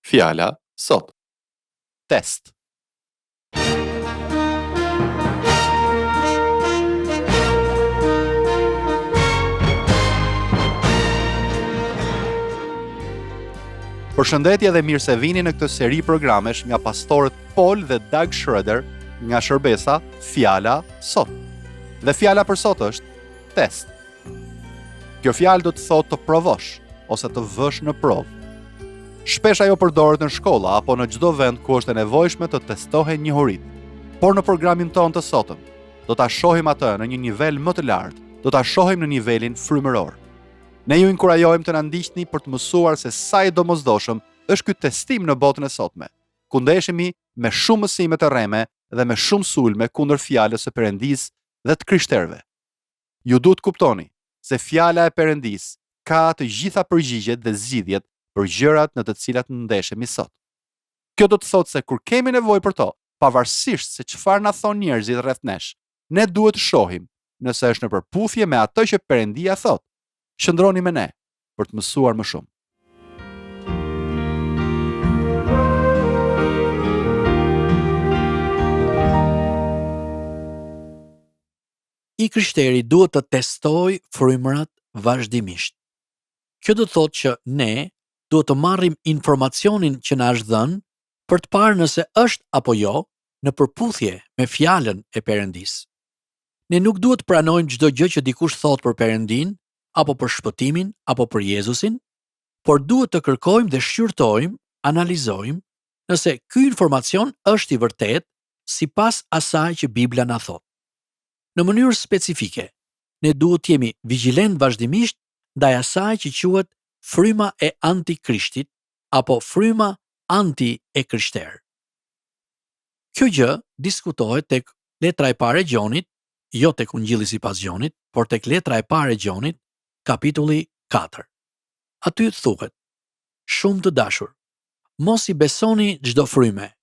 Fjala sot. Test. Përshëndetje dhe mirë se vini në këtë seri programesh nga pastorët Paul dhe Doug Schroeder nga shërbesa Fjala sot. Dhe fjala për sot është test. Kjo fjalë do të thotë të provosh ose të vësh në provë. Shpesh ajo përdoret në shkolla apo në çdo vend ku është e nevojshme të testohen njohuritë. Por në programin tonë të sotëm, do ta shohim atë në një nivel më të lartë, do ta shohim në nivelin frymëror. Ne ju inkurajojmë të na ndiqni për të mësuar se sa i domosdoshëm është ky testim në botën e sotme, ku ndeshemi me shumë mësime të rreme dhe me shumë sulme kundër fjalës së Perëndisë dhe të krishterëve. Ju duhet kuptoni se fjala e Perëndisë ka të gjitha përgjigjet dhe zgjidhjet për gjërat në të cilat ndeshemi sot. Kjo do të thotë se kur kemi nevojë për to, pavarësisht se çfarë na thon njerëzit rreth nesh, ne duhet të shohim nëse është në përputhje me atë që Perëndia thotë. Qëndroni me ne për të mësuar më shumë. I krishteri duhet të testoj frymërat vazhdimisht. Kjo do të thotë që ne duhet të marrim informacionin që na është dhënë për të parë nëse është apo jo në përputhje me fjalën e Perëndisë. Ne nuk duhet të pranojmë çdo gjë që dikush thotë për Perëndinë, apo për shpëtimin, apo për Jezusin, por duhet të kërkojmë dhe shqyrtojmë, analizojmë nëse ky informacion është i vërtetë sipas asaj që Bibla na thotë. Në mënyrë specifike, ne duhet të jemi vigjilent vazhdimisht ndaj asaj që quhet fryma e antikrishtit apo fryma anti-krishterë. Kjo gjë diskutohet tek letra e parë e Gjonit, jo tek Ungjilli sipas Gjonit, por tek letra e parë e Gjonit, kapitulli 4. Aty thuhet: Shumë të dashur, mos i besoni çdo fryme,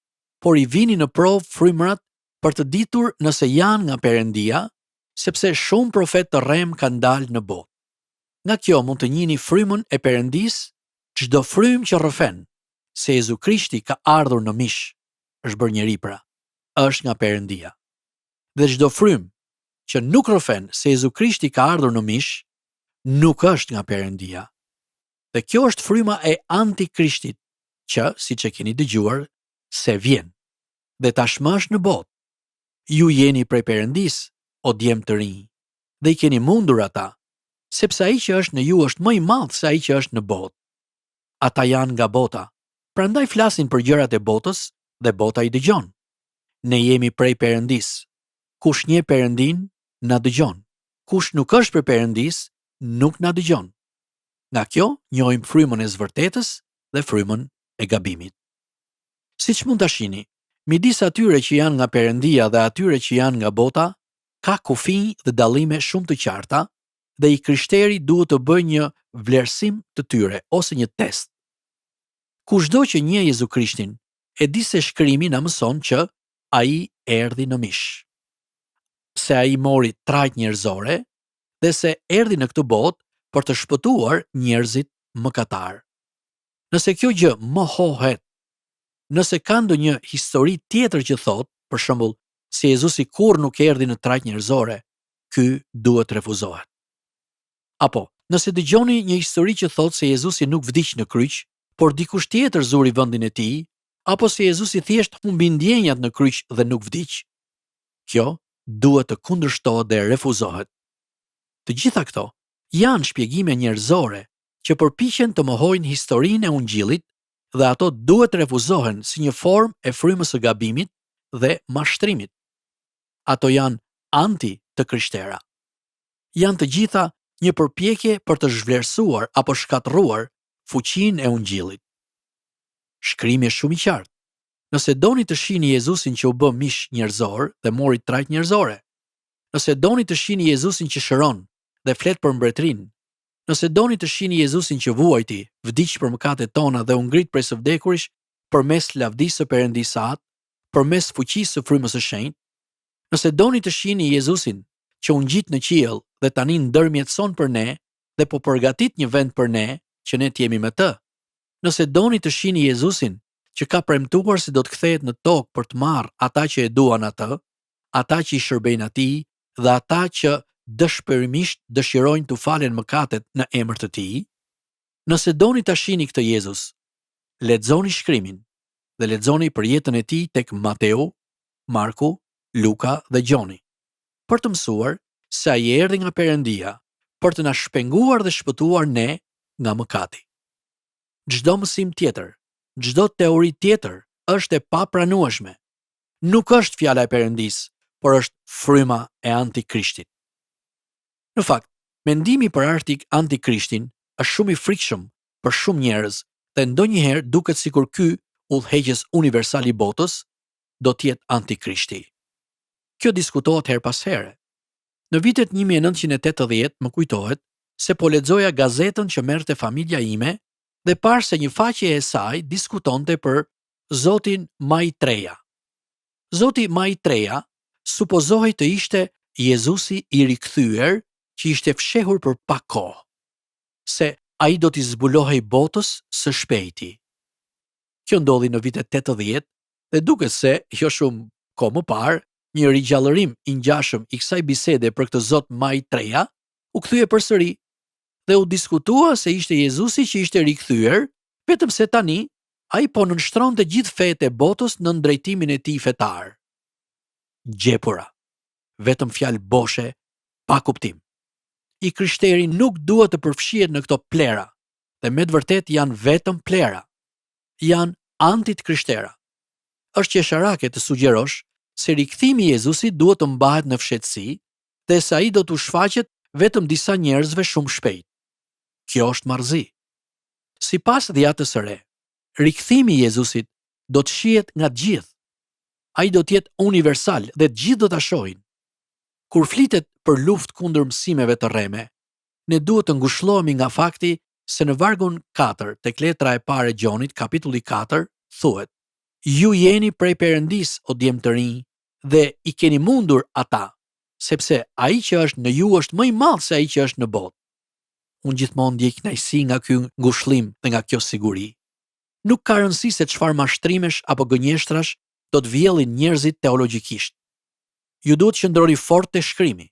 por i vini në provë frymërat për të ditur nëse janë nga Perëndia, sepse shumë profet të rrem kanë dalë në botë. Nga kjo mund të njihni frymën e Perëndisë, çdo frymë që rrëfen se Jezu Krishti ka ardhur në mish, është bërë njeri pra, është nga Perëndia. Dhe çdo frymë që nuk rrëfen se Jezu Krishti ka ardhur në mish, nuk është nga Perëndia. Dhe kjo është fryma e antikrishtit, që, siç e keni dëgjuar, se vjen. Dhe tashmë është në botë. Ju jeni prej Perëndisë, o djemë të rinj, dhe i keni mundur ata, sepse ai që është në ju është më i madh se ai që është në botë. Ata janë nga bota, prandaj flasin për gjërat e botës dhe bota i dëgjon. Ne jemi prej Perëndisë. Kush njeh Perëndin, na dëgjon. Kush nuk është prej Perëndisë, nuk na dëgjon. Nga kjo, njohim frymën e zvërtetës dhe frymën e gabimit. Siç mund ta shihni, midis atyre që janë nga Perëndia dhe atyre që janë nga bota, ka kufi dhe dallime shumë të qarta, dhe i krishteri duhet të bëjë një vlerësim të tyre ose një test. Kushdo që njeh Jezu Krishtin, e di se shkrimi na mëson që ai erdhi në mish. Se ai mori trajt njerëzore dhe se erdhi në këtë botë për të shpëtuar njerëzit mëkatar. Nëse kjo gjë mohohet, nëse ka ndonjë histori tjetër që thotë, për shembull, se Jezusi kurrë nuk erdhi në trajt njerëzore, ky duhet refuzohet. Apo, nëse dëgjoni një histori që thotë se Jezusi nuk vdiq në kryq, por dikush tjetër zuri vendin e tij, apo se Jezusi thjesht humbi ndjenjat në kryq dhe nuk vdiq, kjo duhet të kundërshtohet dhe refuzohet. Të gjitha këto janë shpjegime njerëzore që përpiqen të mohojnë historinë e Ungjillit dhe ato duhet refuzohen si një formë e frymës së gabimit dhe mashtrimit. Ato janë anti të krishtera. Janë të gjitha një përpjekje për të zhvlerësuar apo shkatërruar fuqinë e Ungjillit. Shkrimi është shumë i qartë. Nëse doni të shihni Jezusin që u bë mish njerëzor dhe mori trajt njerëzore, nëse doni të shihni Jezusin që shëron dhe flet për mbretërinë, nëse doni të shihni Jezusin që vuajti, vdiq për mëkatet tona dhe u ngrit prej së vdekurit përmes lavdisë së Perëndisë së Atë, përmes fuqisë së frymës së shenjtë, nëse doni të shihni Jezusin që u ngjit në qiell dhe tani ndërmjetëson për ne dhe po përgatit një vend për ne që ne të jemi me të, Nëse doni të shihni Jezusin, që ka premtuar se do të kthehet në tokë për të marrë ata që e duan atë, ata që i shërbejnë atij dhe ata që dëshpërimisht dëshirojnë të falen mëkatet në emër të tij, nëse doni ta shihni këtë Jezus, lexoni shkrimin dhe lexoni për jetën e tij tek Mateu, Marku, Luka dhe Gjoni, për të mësuar se ai erdhi nga Perëndia për të na shpenguar dhe shpëtuar ne nga mëkati. Çdo mësim tjetër, çdo teori tjetër është e papranueshme. Nuk është fjala e Perëndisë, por është fryma e antikrishtit. Në fakt, mendimi për antikrishtin është shumë i frikshëm për shumë njerëz dhe ndonjëherë duket sikur ky udhëheqës universal i botës do të jetë antikrishti. Kjo diskutohet her pas here. Në vitet 1980 më kujtohet se po lexoja gazetën që merrte familja ime dhe parë se një faqe e saj diskutonte për Zotin Maitreya. Zoti Maitreya supozohej të ishte Jezusi i rikthyer që ishte fshehur për pak kohë, se ai do t'i zbulohej botës së shpejti. Kjo ndodhi në vitet 80 dhe duket se jo shumë kohë më parë, një rigjallërim i ngjashëm i kësaj bisede për këtë Zot Maitreya u kthye përsëri dhe u diskutua se ishte Jezusi që ishte rikthyer, vetëm se tani ai po nënshtronte gjithë fetë e botës në drejtimin e tij fetar. Gjepura, vetëm fjalë boshe, pa kuptim. I krishteri nuk duhet të përfshihet në këto plera, dhe me të vërtet janë vetëm plera. Janë antit-krishtera. Është qesharake të sugjerosh se rikthimi i Jezusit duhet të mbahet në fshehtësi dhe se ai do t'u shfaqet vetëm disa njerëzve shumë shpejt. Kjo është marrëzi. Sipas dhjatës së re, rikthimi i Jezusit do të shihet nga të gjithë. Ai do të jetë universal dhe të gjithë do ta shohin. Kur flitet për luftë kundër mësimeve të rreme, ne duhet të ngushëllohemi nga fakti se në vargun 4 tek letra e parë e Gjonit, kapitulli 4, thuhet: Ju jeni prej Perëndis, o djemë të rinj, dhe i keni mundur ata, sepse ai që është në ju është më i madh se ai që është në botë. Unë gjithmonë ndjej kënaqësi nga ky ngushëllim dhe nga kjo siguri. Nuk ka rëndësi se çfarë mashtrimesh apo gënjeshtrash do të vjellin njerëzit teologjikisht. Ju duhet qëndroni fort te shkrimi,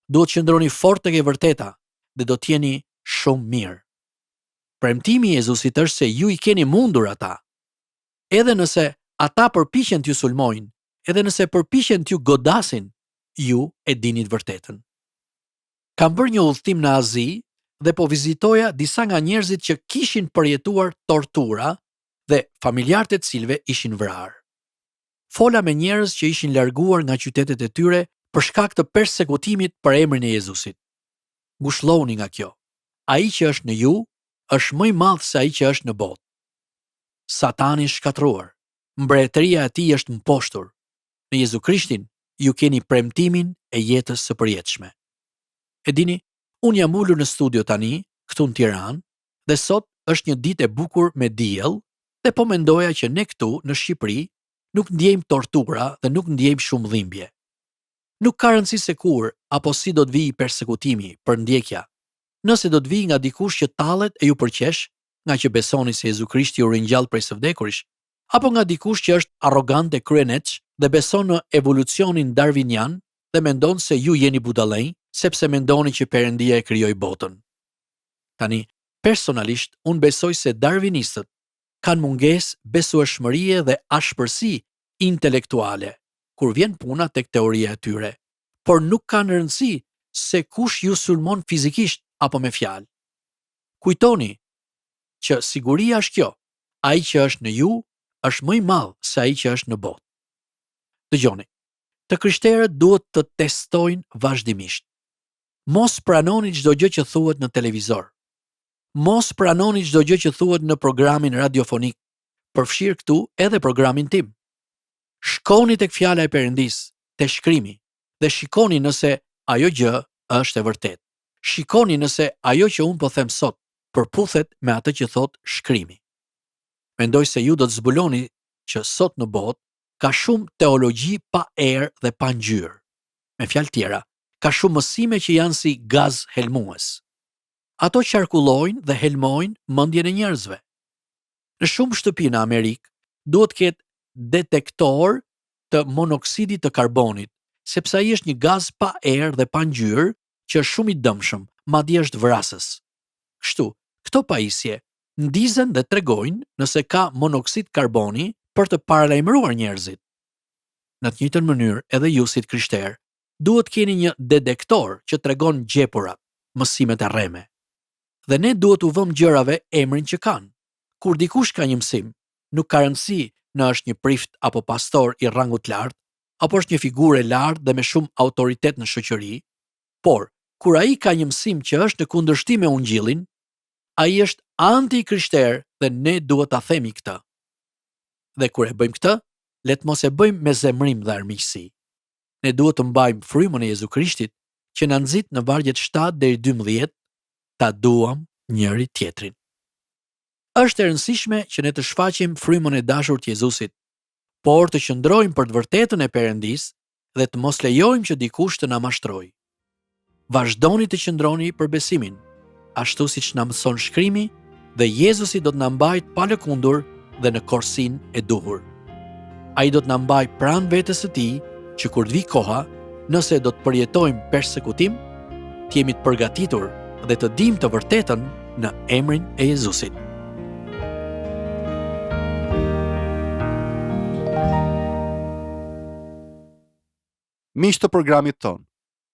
duhet qëndroni fort tek e vërteta dhe do të jeni shumë mirë. Premtimi i Jezusit është se ju i keni mundur ata. Edhe nëse ata përpiqen t'ju sulmojnë, edhe nëse përpiqen t'ju godasin, ju e dini të vërtetën. Kam bërë një udhëtim në Azi dhe po vizitoja disa nga njerëzit që kishin përjetuar tortura dhe familjarët e cilëve ishin vrarë. Fola me njerëz që ishin larguar nga qytetet e tyre për shkak të persekutimit për emrin e Jezusit. Ngushëllohuni nga kjo. Ai që është në ju është më i madh se ai që është në botë. Satani shkatruar, mbretëria e tij është mposhtur. Në Jezu Krishtin ju keni premtimin e jetës së përjetshme. E dini, unë jam ulur në studio tani, këtu në Tiranë, dhe sot është një ditë e bukur me diell, dhe po mendoja që ne këtu në Shqipëri nuk ndjejmë tortura dhe nuk ndjejmë shumë dhimbje. Nuk ka rëndësi se kur apo si do të vijë persekutimi për ndjekja. Nëse do të vijë nga dikush që tallet e ju përqesh, nga që besoni se Jezu Krishti u ringjall prej së vdekurish, apo nga dikush që është arrogant e kryeneç dhe beson në evolucionin darwinian dhe mendon se ju jeni budallënj sepse mendoni që Perëndia e krijoi botën. Tani, personalisht, unë besoj se darwinistët kanë mungesë besueshmërie dhe ashpërsi intelektuale kur vjen puna tek teoria e tyre, por nuk kanë rëndësi se kush ju sulmon fizikisht apo me fjalë. Kujtoni që siguria është kjo: ai që është në ju është më i madh se ai që është në botë. Dëgjoni, të krishterët duhet të testojnë vazhdimisht. Mos pranoni çdo gjë që thuhet në televizor. Mos pranoni çdo gjë që thuhet në programin radiofonik, përfshirë këtu edhe programin tim. Shkoni tek fjala e Perëndis, te shkrimi, dhe shikoni nëse ajo gjë është e vërtetë. Shikoni nëse ajo që unë po them sot përputhet me atë që thot shkrimi. Mendoj se ju do të zbuloni që sot në botë ka shumë teologji pa erë dhe pa ngjyrë. Me fjalë tjera, ka shumë mësime që janë si gaz helmues. Ato qarkullojnë dhe helmojnë mendjen e njerëzve. Në shumë shtëpi në Amerikë, duhet ketë detektor të monoksidit të karbonit, sepse ai është një gaz pa erë dhe pa ngjyrë që është shumë i dëmshëm, madje është vrasës. Kështu, këto pajisje ndizen dhe tregojnë nëse ka monoksid karboni për të paralajmëruar njerëzit. Në të njëjtën mënyrë, edhe ju si krishterë, duhet keni një detektor që tregon gjepurat, mësimet e rreme. Dhe ne duhet u vëmë gjërave emrin që kanë. Kur dikush ka një mësim, nuk ka rëndësi në është një prift apo pastor i rangut lartë, apo është një figurë e lartë dhe me shumë autoritet në shoqëri, por kur ai ka një mësim që është në kundërshtim me Ungjillin, ai është anti-krishter dhe ne duhet ta themi këtë. Dhe kur e bëjmë këtë, le të mos e bëjmë me zemrim dhe armiqësi. Ne duhet të mbajmë frymën e Jezu Krishtit që na nxit në vargjet 7 deri 12, ta duam njëri tjetrin. Është e rëndësishme që ne të shfaqim frymën e dashur të Jezusit, por të qëndrojmë për të vërtetën e Perëndis dhe të mos lejojmë që dikush të na mashtrojë. Vazhdoni të qëndroni për besimin, ashtu siç na mëson Shkrimi, dhe Jezusi do të na mbajë pa lëkundur dhe në korsinë e duhur. Ai do të na mbajë pranë vetes së Tij, që kur të vi koha, nëse do të përjetojmë persekutim, të jemi të përgatitur dhe të dimë të vërtetën në emrin e Jezusit. Miq të programit ton,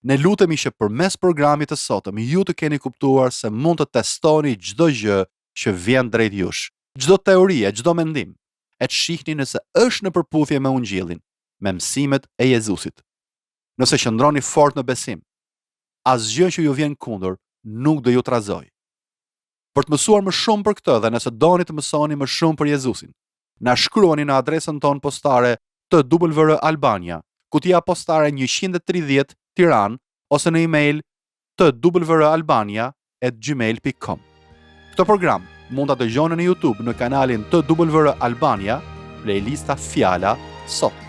ne lutemi që përmes programit të sotëm ju të keni kuptuar se mund të testoni çdo gjë që vjen drejt jush, çdo teori, çdo mendim, e të shihni nëse është në përputhje me Ungjillin, me mësimet e Jezusit. Nëse qëndroni fort në besim, asgjë që ju vjen kundër nuk do ju trazoj. Për të mësuar më shumë për këtë dhe nëse doni të mësoni më shumë për Jezusin, na shkruani në adresën tonë postare TWR Albania, kutia postare 130 Tiranë, ose në email twralbania@gmail.com. Këtë program mund ta dëgjoni në YouTube në kanalin TWR Albania, playlista Fjala Sot.